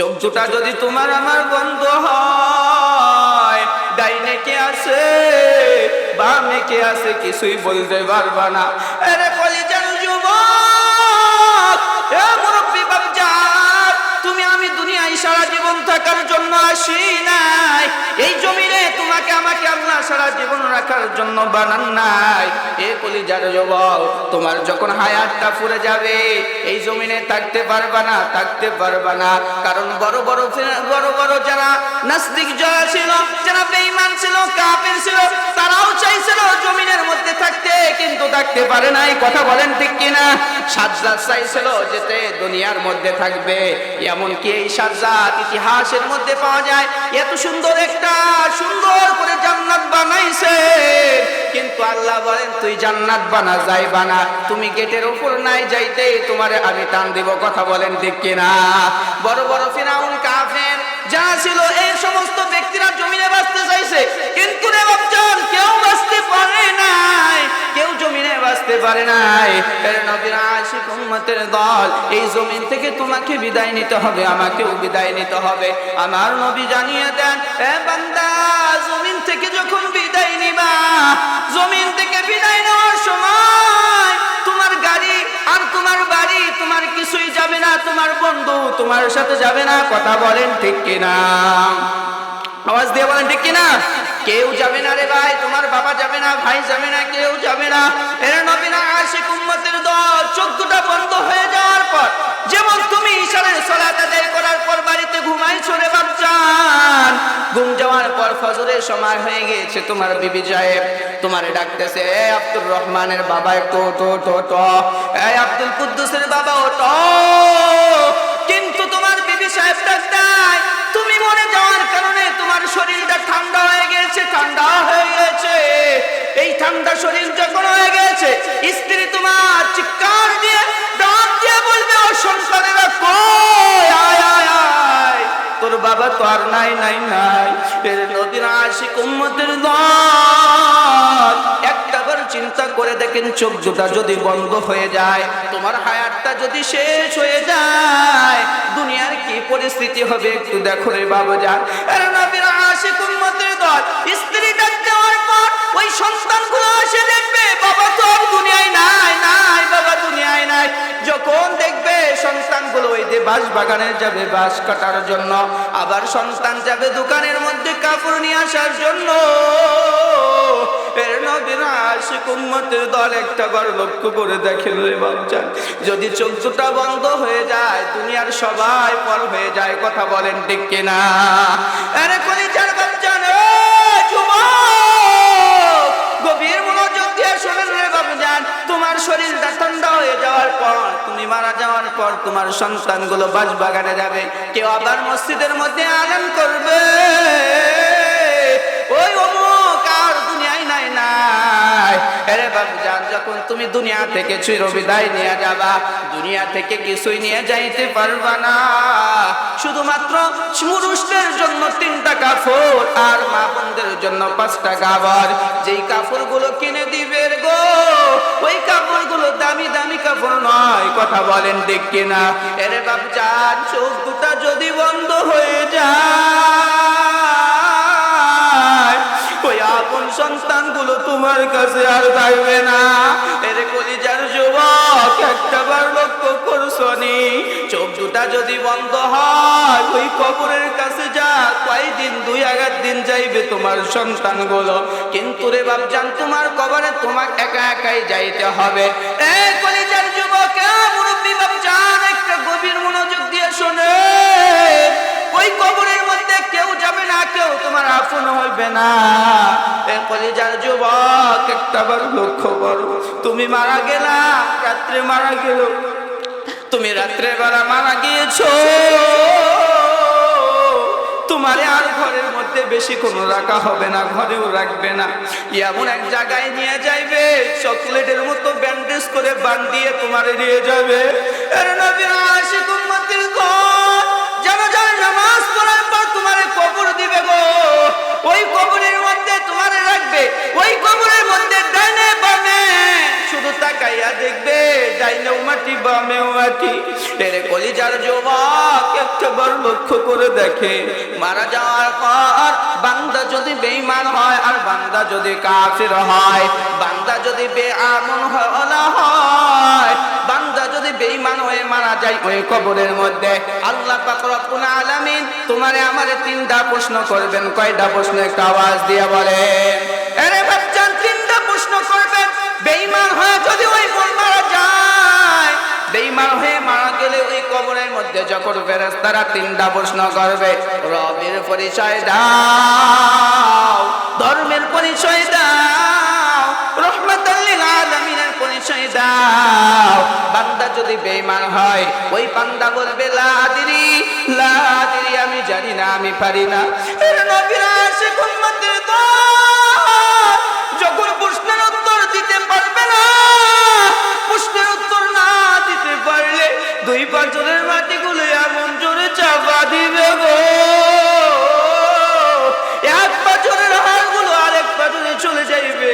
চোখ দুটা যদি তোমার আমার বন্ধ হয়, ডাইনে কে আছে বামে কে আছে কিছুই বলতে পারবা না। আরে কলিজার যুবক, এ মুরব্বি বাপজান, তুমি আমি দুনিয়ায় সারা জীবন থাকার জন্য আসি নাই। এই জমিনে তোমাকে আমাকে আল্লাহ সারা জীবন রাখার জন্য বানান নাই। এ কলিজার যুবক, তোমার যখন হায়াতটা ফুরে যাবে এই জমিনে থাকতে পারবা না, থাকতে পারবা না। কারণ বড় বড় যারা নাস্তিক যারা ছিল, যারা বেঈমান ছিল, কাফির ছিল, তারাও চাইছিল জমিনের মধ্যে থাকতে, কিন্তু থাকতে পারে নাই। কথা বলেন ঠিক কিনা? সাজ্জাদ চাইছিল যেতে দুনিয়ার মধ্যে থাকবে, এমনকি এই সাজ্জাদ ইতিহাসের মধ্যে পাওয়া যায় এত সুন্দর একটা সুন্দর করে জান্নাত বানাইছে, কিন্তু আল্লাহ বলেন তুই জান্নাত বানা যাইবা না, তুমি গেটের উপর নাই যাইতে তোমারে আমি টান দিব। কথা বলেন ঠিক কিনা? বড় বড় ফিরাউন কাফের যারা ছিল এই সমস্ত ব্যক্তিরা জমিনে বাঁচতে চাইছে, কিন্তু রে বাপজান কেউ বাঁচতে পারে নাই, কেউ জমিনে বাঁচতে পারে নাই। এর নবীর আশিক উম্মতের দল, এই জমিন থেকে তোমাকে বিদায় নিতে হবে, আমাকেও বিদায় নিতে হবে। আমার নবী জানিয়ে দেন, এ বান্দা, জমিন থেকে যখন বিদায় নিবা, জমিন থেকে বিদায় নেওয়ার সময় তোমার গাড়ি আর তোমার বাড়ি তোমার কিছুই যাবে না, তোমার বন্ধু তোমার সাথে যাবে না। কথা বলেন ঠিক কিনা? আওয়াজ দিয়ে বলেন ঠিক কিনা? কেউ যাবে না রে ভাই, তোমার বাবা যাবে না, ভাই যাবে না, কেউ যাবে না। এর নবীর আশিক উম্মতের দল চোখ দুটো বন্ধ হয়ে যাওয়ার পর, যেমন তুমি ইশারের সালাত আদায় করার পর বাড়িতে ঘুমাইছো রে বাপজান, ঘুম যাওয়ার পর ফজরের সময় হয়ে গিয়েছে, তোমার বিবি সাহেব তোমারে ডাকতেছে, এ আব্দুর রহমানের বাবা একটু ওঠো, এই আব্দুল কুদ্দুসের বাবা ওঠো, কিন্তু তোমার বিবি সাহেব ডাক দেয়, তুমি মরে যাওয়ার কারণে তোমার শরীরটা ঠান্ডা হয়ে গেছে, ঠান্ডা হয়ে গেছে। এই ঠান্ডা শরীর যখন হয়ে গেছে, স্ত্রী তোমার চিৎকার দিয়ে ডাক দিয়ে বলবে, ও সন্তানেরা কই, আয় আয় আয়, তোর বাবা তো আর নাই। এর নবীর আশিক উম্মতের দল একটাবার চিন্তা করে দেখেন, চোখ দুটা যদি বন্ধ হয়ে যায়, তোমার হায়াতটা যদি শেষ হয়ে যায়, দুনিয়ার কি পরিস্থিতি হবে একটু দেখো রে বাবাজান। এর নবীর আশিক উম্মতের দল স্ত্রী ডাক দেওয়ার পর ওই সন্তানগুলো এসে দেখবে, বাবা তো আর দুনিয়ায় নাই, বাবা দুনিয়ায় নাই। যখন দেখবে সন্তানগুলো ওই যে বাঁশ বাগানে যাবে বাঁশ কাটার জন্য, আবার সন্তান যাবে দোকানের মধ্যে কাপড় নিয়ে আসার জন্য, এর নবীর আশিক উম্মতের দল একটাবার লক্ষ্য করে দেখেন রে বাপজান, যদি চোখ দুটা বন্ধ হয়ে যায় দুনিয়ার সবাই পর হয়ে যায়। কথা বলেন ঠিক কিনা? আরে কলিজার বাপজান, গভীর মনোযোগ দিয়ে শোনেন রে বাপজান, তোমার শরীরটা ঠান্ডা হয়ে যাওয়ার পর, তুমি মারা যাওয়ার পর তোমার সন্তানগুলো বাঁশ বাগানে যাবে, কেউ আবার মসজিদের মধ্যে আযান করবে, ওই অমুক আর দুনিয়ায় নাই। আরে বাপজান, যখন তুমি দুনিয়া থেকে চির বিদায় নিয়ে যাবা, দুনিয়া থেকে কিছুই নিয়ে যাইতে পারবা না, শুধুমাত্র পুরুষদের জন্য 3টা কাপড় আর মা বোনদের জন্য 5টা কাপড়। যেই কাপড়গুলো কিনে দিবে গো, ওই কাপড়গুলো দামি দামি কাপড় নয়। কথা বলেন ঠিক কিনা? আরে বাপজান, চোখ দুটা যদি বন্ধ হয়ে যায়, ওই আপন সন্তানগুলো তোমার কাছে আর থাকবে না। এরে কলিজার যুবক, একটাবার লক্ষ্য করছো নি, চোখ দুটা যদি বন্ধ হয়, ওই কবরের কাছে যা, কয়দিন 2-1 দিন যাইবে তোমার সন্তানগুলো, কিন্তু রে বাপজান তোমার কবরে তোমাকে একা একাই যাইতে হবে। এ কলিজার যুবক, মুরব্বি বাপজান, একটা গভীর মনোযোগ দিয়ে শোনে, ওই কবরের মধ্যে কেউ যাবে না, কেউ তোমার আপন হইবে না। এ কলিজার যুবক, একটাবার লক্ষ্য করো, তুমি মারা গেলা, রাত্রে মারা গেল, তুমি রাত্রে বেলা মারা গিয়েছো, তোমারে আর ঘরের মধ্যে বেশি কোনো রাখা হবে না, ঘরেও রাখবে না, এমন এক জায়গায় নিয়ে যাইবে, চকলেটের মতো ব্যান্ডেজ করে বান্ধিয়ে তোমারে নিয়ে যাবে। এর নবীর আশিক উম্মতের দল জানাজার নামাজ পড়ার পর তোমারে কবর দিবে গো, ওই কবরের মধ্যে তোমারে রাখবে, ওই কবরের মধ্যে ডাইনে বামে শুধু তাকাইয়া দেখবে, ডাইনেও মাটি বামেও মাটি। এরে কলিজার যুবক একবার লক্ষ্য করে দেখে, মারা যাওয়ার পর বান্দা যদি বেঈমান হয় আর বান্দা যদি কাফির হয়, বান্দা যদি বেআমন হয়, বান্দা যদি বেঈমান হয়ে মারা যায় ওই কবরের মধ্যে, আল্লাহ পাক রব্বুল আলামিন তোমারে আমারে তিনটা প্রশ্ন করবেন। কয়টা প্রশ্ন একটা আওয়াজ দিয়ে বলেন। আরে বাচ্চান তিনটা প্রশ্ন করবেন। বেঈমান হয়ে যদি ওই মারা যায়, বেঈমান হয়ে মারা গেলে ওই কবরের মধ্যে যখন ফেরেশতারা তিনটা প্রশ্ন করবে, রবের পরিচয় দাও, ধর্মের পরিচয় দাও, রহমাতাল লিল আলামিনের পরিচয় দাও। বান্দা যদি বেঈমান হয় ওই বান্দা বলবে লা আদরি, লা আদরি, আমি জানি না, আমি পারি না। এর নবীর আশিক উম্মতের দল যখন প্রশ্নের উত্তর দিতে পারবে না, প্রশ্নের উত্তর না দিতে পারলে দুই পাঁচজনের মাটিগুলো এমন জোরে চাপা দিবে গো, এক পাঁচজনের হাড়গুলো আরেক পাঁচজনে চলে যাইবে।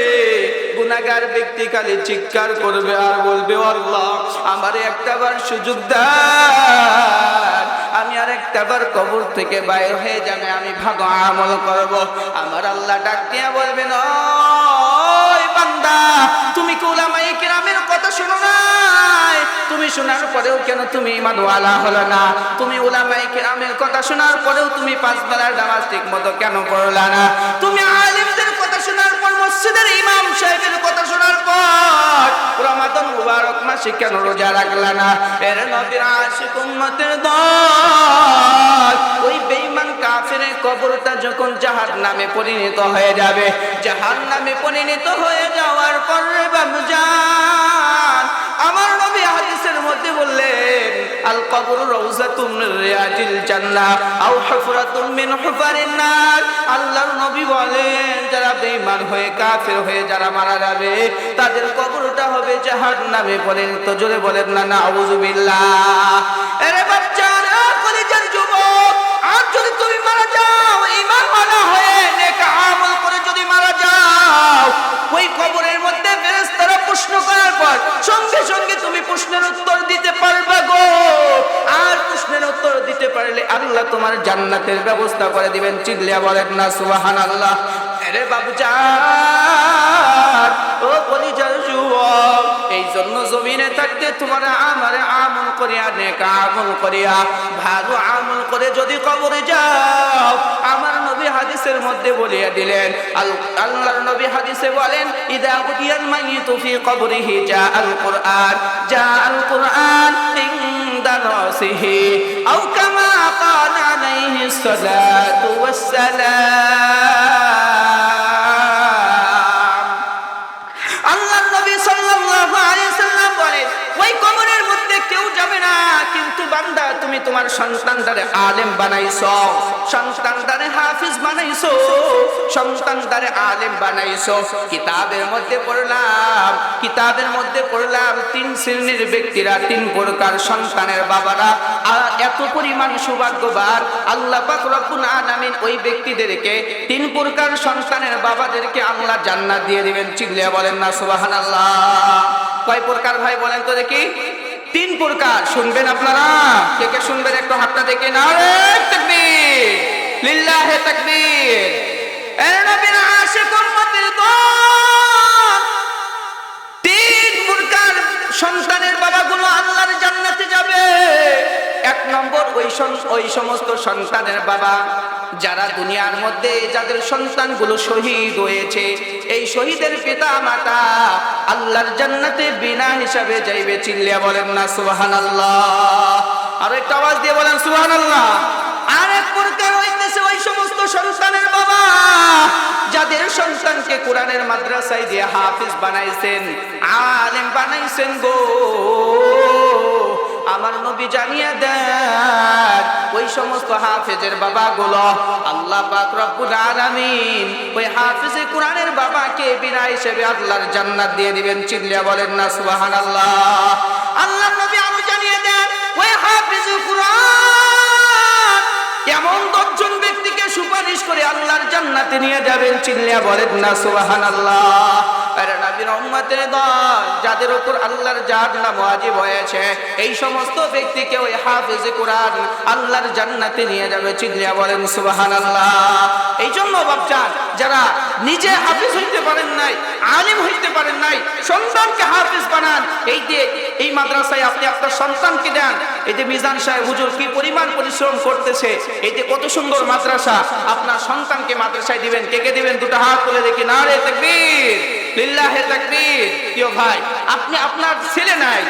গুনাহগার ব্যক্তি খালি চিৎকার করবে আর বলবে, আল্লাহ আমারে একটাবার সুযোগ দাও, আমি আর একটাবার কবর থেকে বাইরে হয়ে যাবে, আমি ভালো আমল করব। আমার আল্লাহ ডাক দিয়ে বলবেন, ওই বান্দা তুমি কি উলামায়ে কিরামের কথা শোনো নাই? তুমি শোনার পরেও কেন তুমি ঈমানওয়ালা হলো না? তুমি উলামায়ে কিরামের কথা শোনার পরেও তুমি পাঁচ বেলার নামাজ ঠিকমতো কেন পড়লা না? তুমি আলেমদের কথা শোনার পর, মসজিদের ইমাম সাহেবের কথা শোনার পর রমাদান মুবারক মাসে কেন রোজা রাখলা না? এর নবীর আশিক উম্মতের দল ওই বেঈমান কাফিরের কবরটা যখন জাহান্নামে পরিণত হয়ে যাবে, জাহান্নামে পরিণত হয়ে যাওয়ার পরে বাবজান আমার নবী হাদিসের মধ্যে বললেন, আল কবরু রাউযাতুম মিন রিয়াজিল জান্নাহ আও হুফরাতুম মিন হুফারিন নার। আল্লাহর নবী বলেন, যারা বেঈমান হয়ে কাফির হয়ে যারা মারা যাবে তাদের কবরটা হবে জাহান্নামে পরিণত। জোরে বলেন না নাউযুবিল্লাহ। আরে বাচ্চারা, কলিজার যুবক, আর যদি তুমি মারা যাও ঈমানওয়ালা হয়ে নেক আমল করে যদি মারা যাও, ওই কবরের মধ্যে ফেরেশতারা প্রশ্ন করার পর সঙ্গে সঙ্গে তুমি প্রশ্নের উত্তর দিতে পারবে গো। আর প্রশ্নের উত্তর দিতে পারলে আল্লাহ তোমার জান্নাতের ব্যবস্থা করে দিবেন। চিল্লিয়া বলেন না সুবহানাল্লাহ। আরে বাবুজান, ও কলিজার যুবক, এই জন্য জমিনে থাকতে তোমার আমারে আমল করিয়া, নেক আমল করিয়া, ভালো আমল করে যদি কবরে যাও, আমার নবী হাদিসের মধ্যে বলিয়া দিলেন, আল্লাহর নবী হাদিসে বলেন, ইদা উদিয়াল মাইয়িতু ফি কবরিহি জাআল কুরআন, জাআল কুরআন ইনদা রাসিহি আও কামা ক্বালা আলাইহিস সালাতু ওয়াস সালাম। আল্লাহর নবী সাল্লাল্লাহু আলাইহি ওয়াসাল্লাম বলেন, ওই কবরের মধ্যে কেউ যাবে না, কিন্তু বান্দা তুমি তোমার সন্তানটারে আলেম বানাইছো, সন্তানটারে হাফিজ বানাইছো, সন্তানটারে আলেম বানাইছো। কিতাবের মধ্যে পড়লাম তিন শ্রেণীর ব্যক্তিরা, তিন প্রকার সন্তানের বাবারা আর এত পরিমাণ সৌভাগ্যবান। আল্লাহ পাক রব্বুল আলামিন ওই ব্যক্তিদেরকে, তিন প্রকার সন্তানের বাবাদেরকে আল্লাহ জান্নাত দিয়ে দিবেন। চিল্লিয়া বলেন না সুবহানাল্লাহ। কয় প্রকার ভাই বলেন তো দেখি? তিন প্রকার। শুনবেন আপনারা? কে কে শুনবেন একটু হাতটা দেখে? নারে তাকবীর, লিল্লাহি তাকবীর। এ নবীর আশিক উম্মতের দল, তিন প্রকার সন্তানের বাবাগুলো আল্লাহর জান্নাতে যাবে। এক নম্বর, ওই সমস্ত সন্তানের বাবা যারা দুনিয়ার মধ্যে যাদের সন্তানগুলো শহীদ হয়েছে, এই শহীদের পিতা মাতা আল্লাহর জান্নাতে বিনা হিসাবে যাইবে। চিল্লিয়া বলেন না সুবহানাল্লাহ। আর একটা আওয়াজ দিয়ে বলেন সুবহানাল্লাহ। আর এক প্রকার হইতেছে ওই সমস্ত সন্তানের বাবা যাদের সন্তানকে কোরআনের মাদ্রাসায় দিয়ে হাফিজ বানাইছেন, আলেম বানাইছেন গো। আমার নবী জানিয়ে দেন, ওই সমস্ত হাফেজের বাবাগুলো আল্লাহ পাক রব্বুল আলামিন ওই হাফেজে কোরআনের বাবাকে বিনা হিসেবে আল্লাহর জান্নাত দিয়ে দিবেন। চিল্লিয়া বলেন না সুবহানাল্লাহ। আল্লাহ নবী আরো জানিয়ে দেন, ওই হাফেজে কোরআন এমন 10 জন ব্যক্তিকে সুপারিশ করে আল্লাহর জান্নাতে নিয়ে যাবেন। চিল্লিয়া বলেন না সুবহানাল্লাহ। আরে নবীর উম্মতের দল যাদের উপর আল্লাহর জান্নাত ওয়াজিব হয়েছে, এই সমস্ত ব্যক্তিকে ওই হাফেজে কোরআন আল্লাহর জান্নাতে নিয়ে যাবে। চিল্লিয়া বলেন সুবহানাল্লাহ। এই জন্য বাপজান, যারা নিজে হাফেজ হইতে পারেন নাই, আলিম হইতে পারেন নাই, সন্তানকে হাফেজ বানান। এই যে এই মাদ্রাসায় আপনি আপনার সন্তানকে দেন, এই যে মিজান সাহেব হুজুর কি পরিমাণ পরিশ্রম করতেছে, এই যে কত সুন্দর মাদ্রাসা, আপনার সন্তানকে মাদ্রাসায় দিবেন। কে কে দিবেন? দুটো হাত তুলে দেখি। নারে তাকবীর, লিল্লাহে তাকবীর। প্রিয় ভাই, আপনি আপনার ছেলে নাই,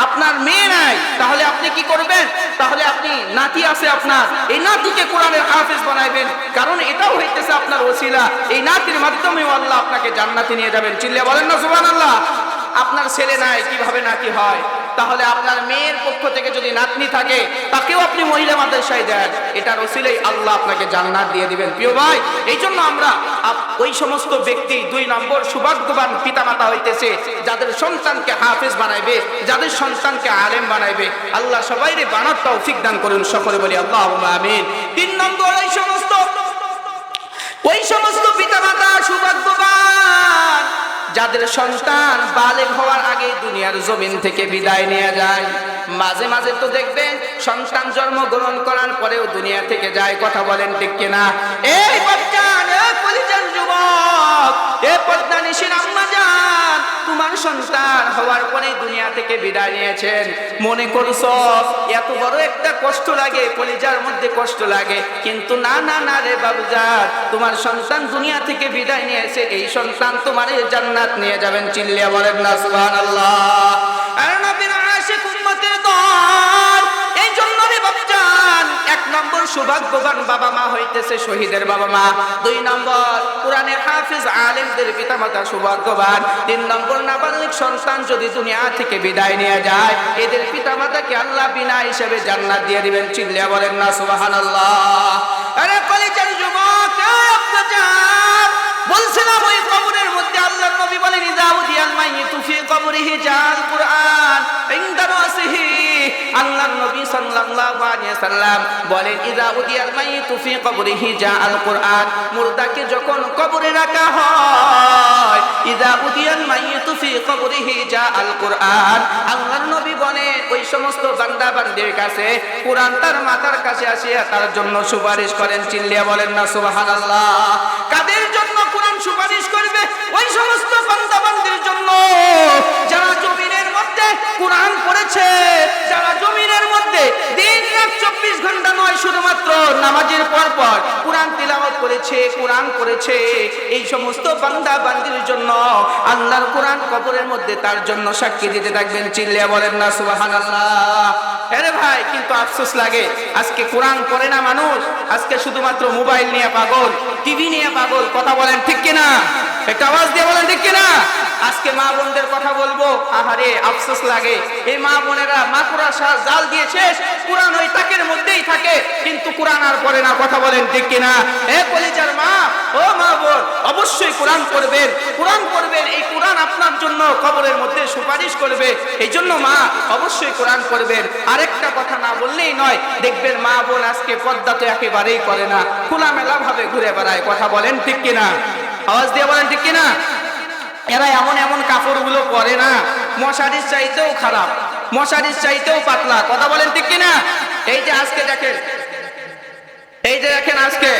আপনার মেয়ে নাই, তাহলে আপনি কি করবেন? তাহলে আপনি নাতি আছে আপনার, এই নাতিকে কোরআনের হাফেজ বানাইবেন, কারণ এটাও হইতেছে আপনার ওসিলা। এই নাতির মাধ্যমে আল্লাহ আপনাকে জান্নাতে নিয়ে যাবেন। চিল্লিয়া বলেন না সুবহানাল্লাহ। আপনার ছেলে নাই, কিভাবে নাতি হয়? তাহলে আপনার মেয়ের পক্ষ থেকে যদি নাতনি থাকে, তাকেও আপনি মহিলা মাদ্রাসায় দেন, এটার ওসিলাই আল্লাহ আপনাকে জান্নাত দিয়ে দিবেন। প্রিয় ভাই, এই জন্য আমরা ওই সমস্ত ব্যক্তি 2 নম্বর সৌভাগ্যবান পিতামাতা হইতেছে যাদের সন্তানকে হাফেজ বানাইবে, যাদের সন্তানকে আলেম বানাইবে। আল্লাহ সবাইরে বানার তৌফিক দান করুন, সকলে বলি আল্লাহুম্মা আমিন। 3 নম্বর, ওই সমস্ত পিতামাতা সৌভাগ্যবান যাদের সন্তান বালেগ হওয়ার আগে দুনিয়ার জমিন থেকে বিদায় নিয়ে যায়। মাঝে মাঝে তো দেখবেন সন্তান জন্মগ্রহণ করার পরেও দুনিয়া থেকে যায়। কথা বলেন ঠিক কিনা? এই বাচ্চান, এই কলিজার যুবক, এই পদ্মানিসীর আম্মা জান, তোমার সন্তান হওয়ার পরে দুনিয়া থেকে বিদায় নিয়েছেন, মনে করছো এত বড় একটা কষ্ট লাগে, কলিজার মধ্যে কষ্ট লাগে, কিন্তু না না না রে বাবুজান, তোমার সন্তান দুনিয়া থেকে বিদায় নিয়েছে, এই সন্তান তোমার জান্নাত নিয়ে যাবেন। চিল্লিয়া বলেন না সুবহানাল্লাহ। আর নবীর আশিক উম্মতের দল, এই জন্য রে বাবজান, 1 নম্বর সৌভাগ্যবান বাবা মা হইতেছে শহীদের বাবা মা। 2 নম্বর কোরআনের হাফেজ আলেমদের পিতামাতা সৌভাগ্যবান। 3 নম্বর নাবালিগ সন্তান যদি দুনিয়া থেকে বিদায় নিয়ে যায়, এদের পিতামাতাকে আল্লাহ বিনা হিসেবে জান্নাত দিয়ে দিবেন। চিল্লিয়া বলেন না সুবহানাল্লাহ। আরে কলিজার যুবক, বলছিলাম ওই কবরের মধ্যে আল্লাহর নবী বলেন, ইযা উদিয়াল মাইয়িতু ফি কবরিহি জাল কুরআন ইনদা রাসিহি। আল্লাহর নবী সাল্লাল্লাহু আলাইহি সাল্লাম বলেন, ইযা উদিয়াল মাইয়িতু ফি কবরিহি জাল কুরআন, মুর্দাকে যখন কবরে রাখা হয়, ইযা উদিয়াল মাইয়িতু ফি কবরিহি জাল কুরআন, আল্লাহর নবী বলেন ওই সমস্ত বান্দা বান্দির কাছে কুরআন তার মাথার কাছে আসিয়া তার জন্য সুপারিশ করেন। চিল্লিয়া বলেন না সুবহানাল্লাহ। কাদের জন্য কোরআন সুপারিশ করবে? ওই সমস্ত বান্দা বান্দির জন্য যারা জমিনের মধ্যে কোরআন পড়েছে, যারা জমিনের মধ্যে দিন রাত 24 ঘন্টা নয়, শুধুমাত্র নামাজের পর পর কোরআন তিলাওয়াত করেছে, কোরআন পড়েছে, এই সমস্ত বান্দা বান্দির জন্য আল্লাহর কোরআন কবরের মধ্যে তার জন্য সাক্ষী দিতে থাকবেন। চিল্লিয়া বলেন না সুবহানাল্লাহ। আরে ভাই, কিন্তু আফসোস লাগে, আজকে কোরআন পড়ে না মানুষ, আজকে শুধুমাত্র মোবাইল নিয়ে পাগল, টিভি নিয়ে পাগল। কথা বলেন ঠিক কিনা? একটা আওয়াজ দিয়ে বলেন ঠিক কিনা? আজকে মা বোনদের কথা বলবো, আহারে আফসোস লাগে, এই মা বোনেরা মাকুরাশা জাল দিয়ে শেষ, কোরআন ওই তাকের মধ্যেই থাকে, কিন্তু কোরআন আর পড়ে না। কথা বলেন ঠিক কিনা? এ কলিজার মা, ও মা বোন, অবশ্যই কোরআন পড়বেন, কোরআন পড়বেন। এই কোরআন আপনার জন্য কবরের মধ্যে সুপারিশ করবে, এই জন্য মা অবশ্যই কোরআন পড়বেন। আরেকটা কথা না বললেই নয়, দেখবেন মা বোন আজকে পর্দা তো একেবারেই করে না, খোলামেলা ভাবে ঘুরে বেড়ায়। কথা বলেন ঠিক কিনা? আওয়াজ দিয়ে বলেন ঠিক কিনা? এরা এমন এমন কাপড়গুলো পরে না, মশারির চাইতেও খারাপ, মশারির চাইতেও পাতলা। কথা বলেন ঠিক কিনা? এই যে আজকে দেখেন, এই যে দেখেন আজকে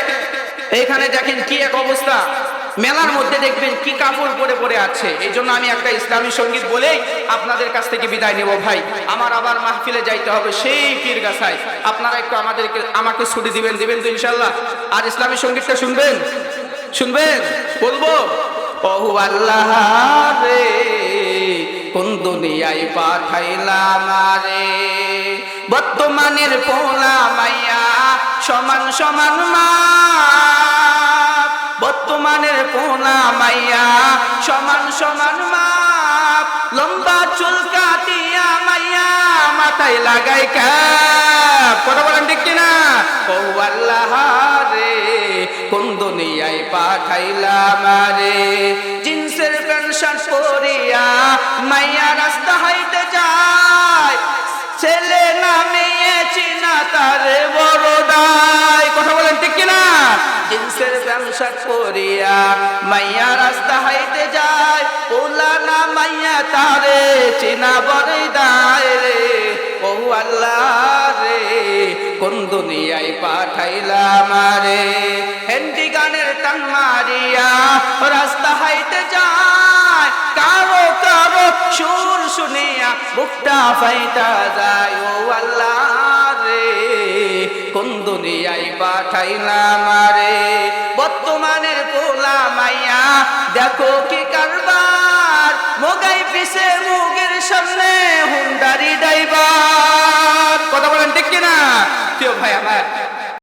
এইখানে দেখেন কি এক অবস্থা, মেলার মধ্যে দেখবেন কি কাপড় পরে পরে আছে। এই জন্য আমি একটা ইসলামী সঙ্গীত বলেই আপনাদের কাছ থেকে বিদায় নেব। ভাই আমার আবার মাহফিলে যাইতে হবে সেই পীরগাছায়, আপনারা একটু আমাকে ছুটি দিবেন তো ইনশাল্লাহ। আর ইসলামী সঙ্গীতটা শুনবেন, বলবো, ওহু আল্লাহ রে কোন দুনিয়ায় পাঠাইলাম রে, বর্তমানের পোলা মাইয়া সমান সমান মা, বর্তমানের পোলা মাইয়া সমান সমান মা, লম্বা চুল কাটিয়া মাইয়া মাথায় লাগাই ক্যাপ। কথা বলেন ঠিক কিনা? ওহু আল্লাহ রে কোন দুনিয়ায় পাঠাইলাম রে, জিন্সের প্যান্ট শার্ট পরিয়া মাইয়া রাস্তা হাইতে যায়, ছেলে না মেয়ে চিনা তারে বড় দায়। কথা বলেন ঠিক কিনা? জিন্সের প্যান্ট পোশাক পরিয়া মাইয়া রাস্তা হাইতে যায় পোলা না মাইয়া তারে চিনা বড়ই দায় রে ও আল্লাহ রে কোন দুনিয়ায় পাঠাইলা আমারে হিন্দি গানের টান মারিয়া রাস্তা হাইতে যায় কারো কারো সুর শুনিয়া বুকটা ফাইটা যায় ও আল্লাহ রে কোন দুনিয়ায় পাঠাইলা আমারে বর্তমানের পোলা মাইয়া দেখো কি কারবার মোগাই পিছে মুগের সামনে হুন্ডারি ড্রাইভার কথা বলেন ঠিক কিনা প্রিয় ভাই আমার